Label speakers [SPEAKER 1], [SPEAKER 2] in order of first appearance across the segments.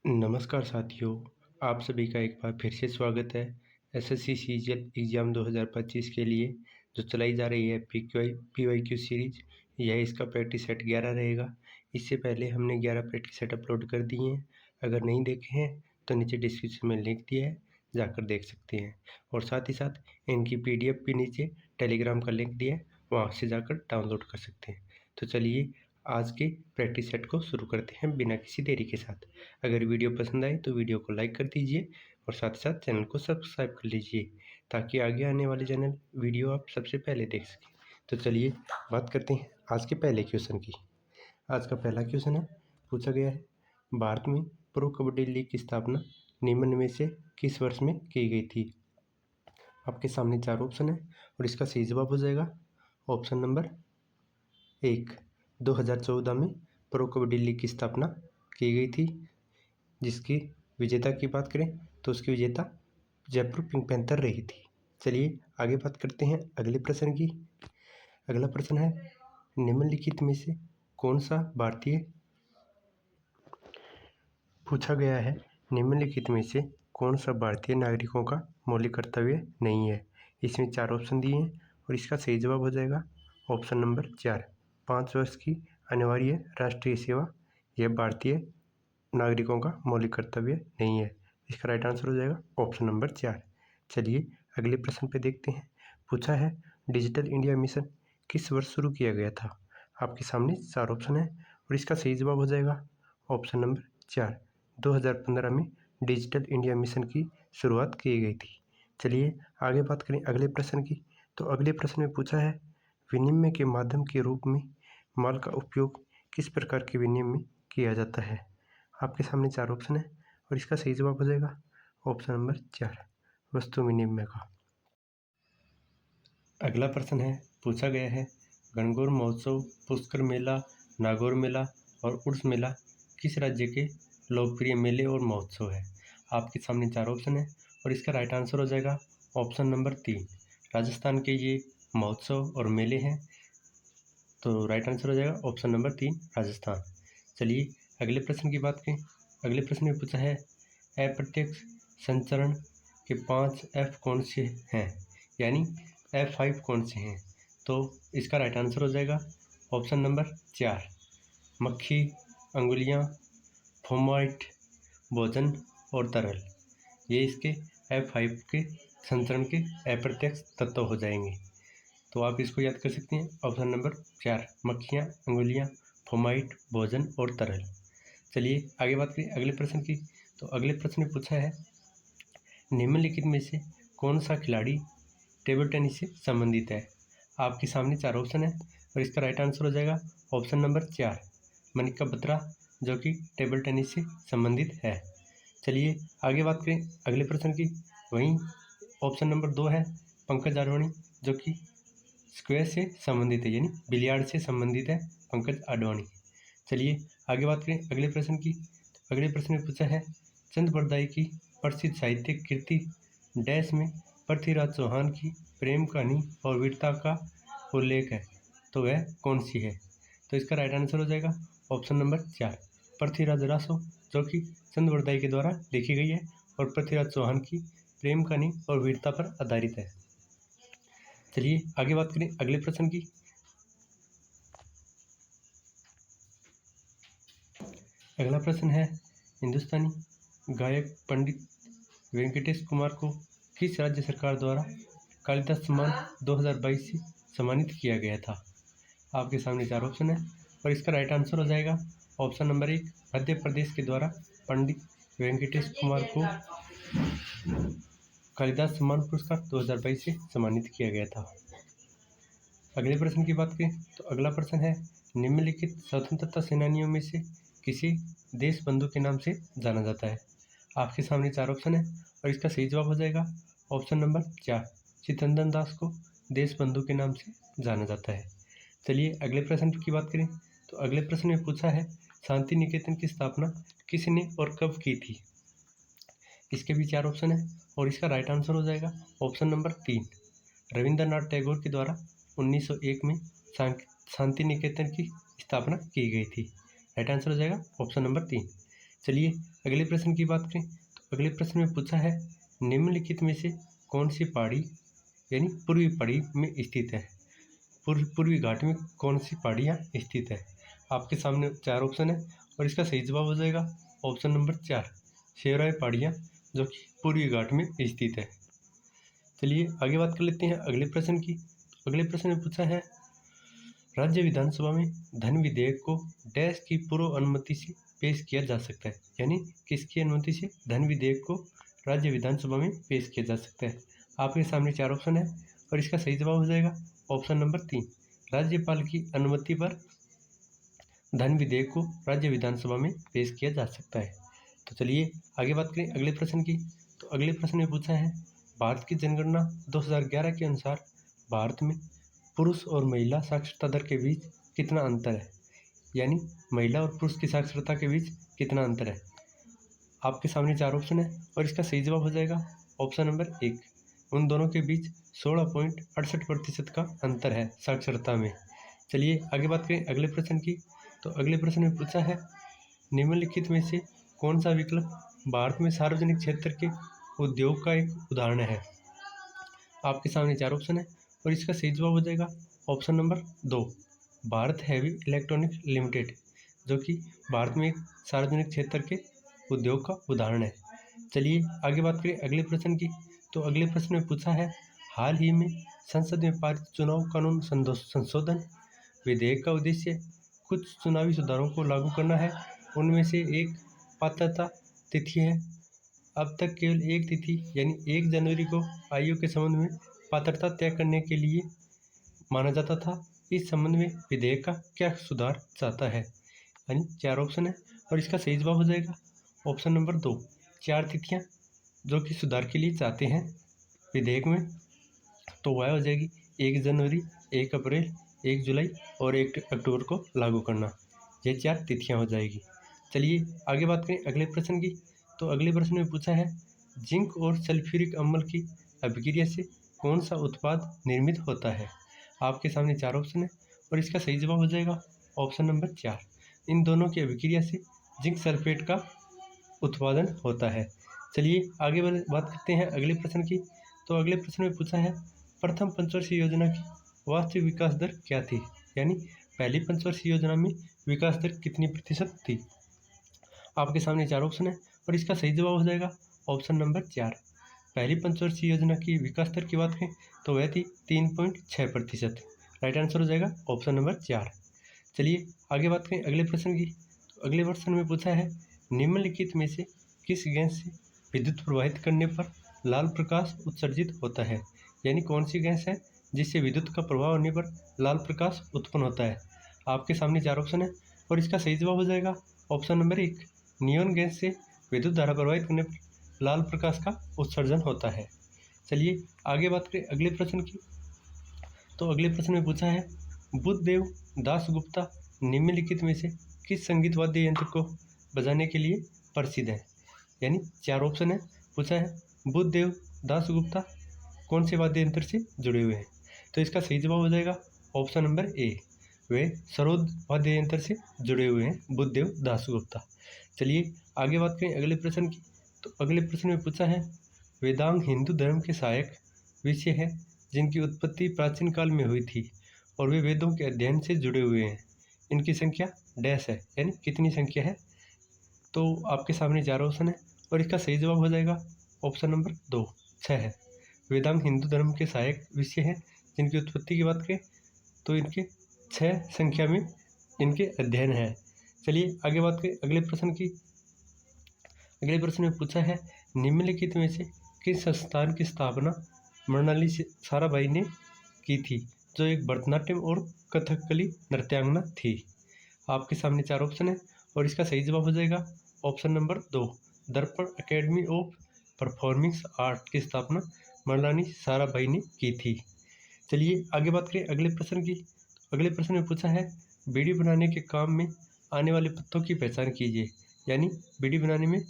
[SPEAKER 1] नमस्कार साथियों, आप सभी का एक बार फिर से स्वागत है एसएससी सीजीएल एग्ज़ाम 2025 के लिए जो चलाई जा रही है पीवाईक्यू सीरीज। यह इसका प्रैक्टिस सेट 11 रहेगा। इससे पहले हमने 11 प्रैक्टिस सेट अपलोड कर दिए हैं। अगर नहीं देखे हैं तो नीचे डिस्क्रिप्शन में लिंक दिया है, जाकर देख सकते हैं। और साथ ही साथ इनकी पीडीएफ भी नीचे टेलीग्राम का लिंक दिया है, वहाँ से जाकर डाउनलोड कर सकते हैं। तो चलिए आज के प्रैक्टिस सेट को शुरू करते हैं बिना किसी देरी के साथ। अगर वीडियो पसंद आए तो वीडियो को लाइक कर दीजिए और साथ ही साथ चैनल को सब्सक्राइब कर लीजिए ताकि आगे आने वाले चैनल वीडियो आप सबसे पहले देख सकें। तो चलिए बात करते हैं आज के पहले क्वेश्चन की। आज का पहला क्वेश्चन है, पूछा गया है भारत में प्रो कबड्डी लीग की स्थापना निम्न में से किस वर्ष में की गई थी। आपके सामने 4 ऑप्शन है और इसका सही जवाब हो जाएगा ऑप्शन नंबर 1। 2014 में प्रो कबड्डी लीग की स्थापना की गई थी, जिसकी विजेता की बात करें तो उसकी विजेता जयपुर पिंक पैंथर रही थी। चलिए आगे बात करते हैं अगले प्रश्न की। अगला प्रश्न है, निम्नलिखित में से कौन सा भारतीय पूछा गया है निम्नलिखित में से कौन सा भारतीय नागरिकों का मौलिक कर्तव्य नहीं है। इसमें 4 ऑप्शन दिए हैं और इसका सही जवाब हो जाएगा ऑप्शन नंबर 4। 5 वर्ष की अनिवार्य राष्ट्रीय सेवा यह भारतीय नागरिकों का मौलिक कर्तव्य नहीं है। इसका राइट आंसर हो जाएगा ऑप्शन नंबर 4। चलिए अगले प्रश्न पे देखते हैं। पूछा है डिजिटल इंडिया मिशन किस वर्ष शुरू किया गया था। आपके सामने 4 ऑप्शन है और इसका सही जवाब हो जाएगा ऑप्शन नंबर 4। 2015 में डिजिटल इंडिया मिशन की शुरुआत की गई थी। चलिए आगे बात करें अगले प्रश्न की। तो अगले प्रश्न में पूछा है विनिमय के माध्यम के रूप में माल का उपयोग किस प्रकार के विनिमय में किया जाता है। आपके सामने 4 ऑप्शन है और इसका सही जवाब हो जाएगा ऑप्शन नंबर 4, वस्तु विनिमय का। अगला प्रश्न है, पूछा गया है गणगौर महोत्सव, पुष्कर मेला, नागौर मेला और उर्स मेला किस राज्य के लोकप्रिय मेले और महोत्सव है। आपके सामने 4 ऑप्शन है और इसका राइट आंसर हो जाएगा ऑप्शन नंबर 3। राजस्थान के ये महोत्सव और मेले हैं, तो राइट आंसर हो जाएगा ऑप्शन नंबर 3 राजस्थान। चलिए अगले प्रश्न की बात करें। अगले प्रश्न में पूछा है अप्रत्यक्ष संचरण के 5 F कौन से हैं, यानी F5 कौन से हैं। तो इसका राइट आंसर हो जाएगा ऑप्शन नंबर 4, मक्खी, अंगुलियां, फोमाइट, भोजन और तरल। ये इसके F5 के संचरण के अप्रत्यक्ष तत्व हो जाएंगे। तो आप इसको याद कर सकते हैं ऑप्शन नंबर 4, मक्खियाँ, अंगुलियाँ, फोमाइट, भोजन और तरल। चलिए आगे बात करें अगले प्रश्न की। तो अगले प्रश्न में पूछा है निम्नलिखित में से कौन सा खिलाड़ी टेबल टेनिस से संबंधित है। आपके सामने 4 ऑप्शन है और इसका राइट आंसर हो जाएगा ऑप्शन नंबर 4, मनिका बत्रा, जो कि टेबल टेनिस से संबंधित है। चलिए आगे बात करें अगले प्रश्न की। वहीं ऑप्शन नंबर 2 है पंकज आडवाणी, जो कि स्क्वैश से संबंधित है, यानी बिलियार्ड से संबंधित है पंकज आडवाणी। चलिए आगे बात करें अगले प्रश्न की। अगले प्रश्न में पूछा है चंद बरदाई की प्रसिद्ध साहित्यिक कृति डैश में पृथ्वीराज चौहान की प्रेम कहानी और वीरता का उल्लेख है, तो वह कौन सी है। तो इसका राइट आंसर हो जाएगा ऑप्शन नंबर 4, पृथ्वीराज रासो, जो कि चंद बरदाई के द्वारा लिखी गई है और पृथ्वीराज चौहान की प्रेम कहानी और वीरता पर आधारित है। चलिए आगे बात करें अगले प्रश्न की। अगला प्रश्न है हिंदुस्तानी गायक पंडित वेंकटेश कुमार को किस राज्य सरकार द्वारा कालिदास सम्मान 2022 से सम्मानित किया गया था। आपके सामने 4 ऑप्शन है और इसका राइट आंसर हो जाएगा ऑप्शन नंबर 1, मध्य प्रदेश के द्वारा पंडित वेंकटेश कुमार को कालिदास सम्मान पुरस्कार 2022 से सम्मानित किया गया था। अगले प्रश्न की बात करें तो अगला प्रश्न है निम्नलिखित स्वतंत्रता सेनानियों में से किसी देश बंधु के नाम से जाना जाता है। आपके सामने 4 ऑप्शन है और इसका सही जवाब हो जाएगा ऑप्शन नंबर 4, चित्तरंजन दास को देश बंधु के नाम से जाना जाता है। चलिए अगले प्रश्न की बात करें तो अगले प्रश्न में पूछा है शांति निकेतन की स्थापना किसने और कब की थी। इसके भी 4 ऑप्शन है और इसका राइट आंसर हो जाएगा ऑप्शन नंबर 3, रविंद्रनाथ टैगोर के द्वारा 1901 में शांति निकेतन की स्थापना की गई थी। राइट आंसर हो जाएगा ऑप्शन नंबर 3। चलिए अगले प्रश्न की बात करें तो अगले प्रश्न में पूछा है निम्नलिखित में से कौन सी पहाड़ी यानी पूर्वी पहाड़ी में स्थित है। पूर्वी घाट में कौन सी पहाड़ियाँ स्थित है। आपके सामने 4 ऑप्शन है और इसका सही जवाब हो जाएगा ऑप्शन नंबर 4 शेवराय पहाड़ियाँ, जो कि पूर्वी घाट में स्थित है। चलिए आगे बात कर लेते हैं अगले प्रश्न की। अगले प्रश्न में पूछा है राज्य विधानसभा में धन विधेयक को डैश की पूर्व अनुमति से पेश किया जा सकता है, यानी किसकी अनुमति से धन विधेयक को राज्य विधानसभा में पेश किया जा सकता है। आपके सामने 4 ऑप्शन है और इसका सही जवाब हो जाएगा ऑप्शन नंबर 3 राज्यपाल की अनुमति पर धन विधेयक को राज्य विधानसभा में पेश किया जा सकता है। तो चलिए आगे बात करें अगले प्रश्न की। तो अगले प्रश्न में पूछा है भारत की जनगणना 2011 के अनुसार भारत में पुरुष और महिला साक्षरता दर के बीच कितना अंतर है, यानी महिला और पुरुष की साक्षरता के बीच कितना अंतर है। आपके सामने 4 ऑप्शन है और इसका सही जवाब हो जाएगा ऑप्शन नंबर 1 उन दोनों के बीच 16.68% का अंतर है साक्षरता में। चलिए आगे बात करें अगले प्रश्न की। तो अगले प्रश्न में पूछा है निम्नलिखित में से कौन सा विकल्प भारत में सार्वजनिक क्षेत्र के उद्योग का एक उदाहरण है। आपके सामने 4 ऑप्शन है और इसका सही जवाब हो जाएगा option number 2 Bharat heavy electronics limited, जो कि भारत में एक सार्वजनिक क्षेत्र के उद्योग का उदाहरण है। चलिए आगे बात करें अगले प्रश्न की। तो अगले प्रश्न में पूछा है हाल ही में संसद में पारित चुनाव कानून संशोधन विधेयक का उद्देश्य कुछ चुनावी सुधारों को लागू करना है। उनमें से एक पात्रता तिथि है। अब तक केवल एक तिथि यानी 1 जनवरी को आयु के संबंध में पात्रता तय करने के लिए माना जाता था। इस संबंध में विधेयक का क्या सुधार चाहता है, यानी 4 ऑप्शन है और इसका सही जवाब हो जाएगा ऑप्शन नंबर 2 4 तिथियां जो कि सुधार के लिए चाहते हैं विधेयक में, तो वह हो जाएगी 1 जनवरी, 1 अप्रैल, 1 जुलाई और 1 अक्टूबर को लागू करना। ये 4 तिथियां हो जाएगी। चलिए आगे बात करें अगले प्रश्न की। तो अगले प्रश्न में पूछा है जिंक और सल्फ्यूरिक अम्ल की अभिक्रिया से कौन सा उत्पाद निर्मित होता है। आपके सामने 4 ऑप्शन है और इसका सही जवाब हो जाएगा ऑप्शन नंबर 4 इन दोनों की अभिक्रिया से जिंक सल्फेट का उत्पादन होता है। चलिए आगे बात करते हैं अगले प्रश्न की। तो अगले प्रश्न में पूछा है प्रथम पंचवर्षीय योजना की वास्तविक विकास दर क्या थी, यानी पहली पंचवर्षीय योजना में विकास दर कितनी प्रतिशत थी। आपके सामने 4 ऑप्शन है और इसका सही जवाब हो जाएगा ऑप्शन नंबर 4 पहली पंचवर्षीय योजना की विकास दर की बात करें तो वह थी 3.6%। राइट आंसर हो जाएगा ऑप्शन नंबर 4। चलिए आगे बात करें अगले प्रश्न की। तो अगले प्रश्न में पूछा है निम्नलिखित में से किस गैस से विद्युत प्रवाहित करने पर लाल प्रकाश उत्सर्जित होता है, यानी कौन सी गैस है जिससे विद्युत का प्रवाह होने पर लाल प्रकाश उत्पन्न होता है। आपके सामने 4 ऑप्शन है और इसका सही जवाब हो जाएगा ऑप्शन नंबर 1 नियॉन गैस से विद्युत धारा प्रवाहित करने पर लाल प्रकाश का उत्सर्जन होता है। चलिए आगे बात करें अगले प्रश्न की। तो अगले प्रश्न में पूछा है बुद्धदेव दासगुप्ता निम्नलिखित में से किस संगीत वाद्य यंत्र को बजाने के लिए प्रसिद्ध है, यानी 4 ऑप्शन है। पूछा है बुद्धदेव दासगुप्ता कौन से वाद्य यंत्र से जुड़े हुए हैं, तो इसका सही जवाब हो जाएगा ऑप्शन नंबर ए वे सरोद वाद्य यंत्र से जुड़े हुए हैं बुद्धदेव दासगुप्ता। चलिए आगे बात करें अगले प्रश्न की। तो अगले प्रश्न में पूछा है वेदांग हिंदू धर्म के सहायक विषय है जिनकी उत्पत्ति प्राचीन काल में हुई थी और वे वेदों के अध्ययन से जुड़े हुए हैं। इनकी संख्या डैश है, यानी कितनी संख्या है। तो आपके सामने 4 ऑप्शन है और इसका सही जवाब हो जाएगा ऑप्शन नंबर 2 6 है। वेदांग हिंदू धर्म के सहायक विषय हैं जिनकी उत्पत्ति की बात करें तो इनके 6 संख्या में इनके अध्ययन है। चलिए आगे बात करें अगले प्रश्न की। अगले प्रश्न में पूछा है निम्नलिखित में से किस संस्थान की स्थापना मृणाली साराभाई ने की थी, जो एक भरतनाट्यम और कथकली नृत्यांगना थी। आपके सामने 4 ऑप्शन है और इसका सही जवाब हो जाएगा ऑप्शन नंबर 2 दर्पण एकेडमी ऑफ परफॉर्मिंग आर्ट की स्थापना मृणाली साराभाई ने की थी। चलिए आगे बात करें अगले प्रश्न की। अगले प्रश्न में पूछा है बीड़ी बनाने के काम में आने वाले पत्तों की पहचान कीजिए, यानी बीड़ी बनाने में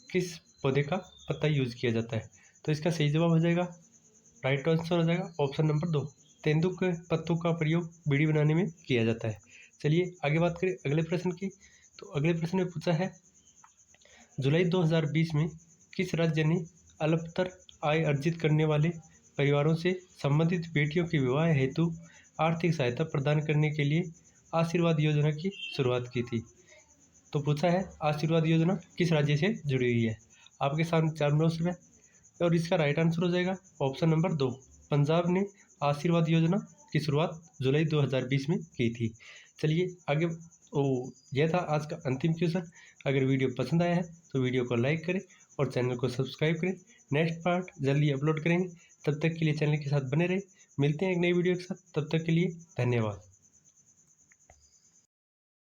[SPEAKER 1] किस पौधे का पत्ता यूज किया जाता है, तो इसका सही जवाब हो जाएगा राइट आंसर हो जाएगा ऑप्शन नंबर 2 तेंदुए के पत्तों का प्रयोग बीड़ी बनाने में किया जाता है। चलिए आगे बात करें अगले प्रश्न की। तो अगले प्रश्न में पूछा है जुलाई 2020 में किस राज्य ने अल्पतर आय अर्जित करने वाले परिवारों से संबंधित बेटियों के विवाह हेतु आर्थिक सहायता प्रदान करने के लिए आशीर्वाद योजना की शुरुआत की थी? तो पूछा है आशीर्वाद योजना किस राज्य से जुड़ी हुई है। आपके सामने 4 ऑप्शन है और इसका राइट आंसर हो जाएगा ऑप्शन नंबर 2। पंजाब ने आशीर्वाद योजना की शुरुआत जुलाई 2020 में की थी। चलिए आगे। यह था आज का अंतिम क्वेश्चन। अगर वीडियो पसंद आया है तो वीडियो को लाइक करें और चैनल को सब्सक्राइब करें। नेक्स्ट पार्ट जल्दी अपलोड करेंगे, तब तक के लिए चैनल के साथ बने रहें। मिलते हैं एक नई वीडियो के साथ, तब तक के लिए धन्यवाद।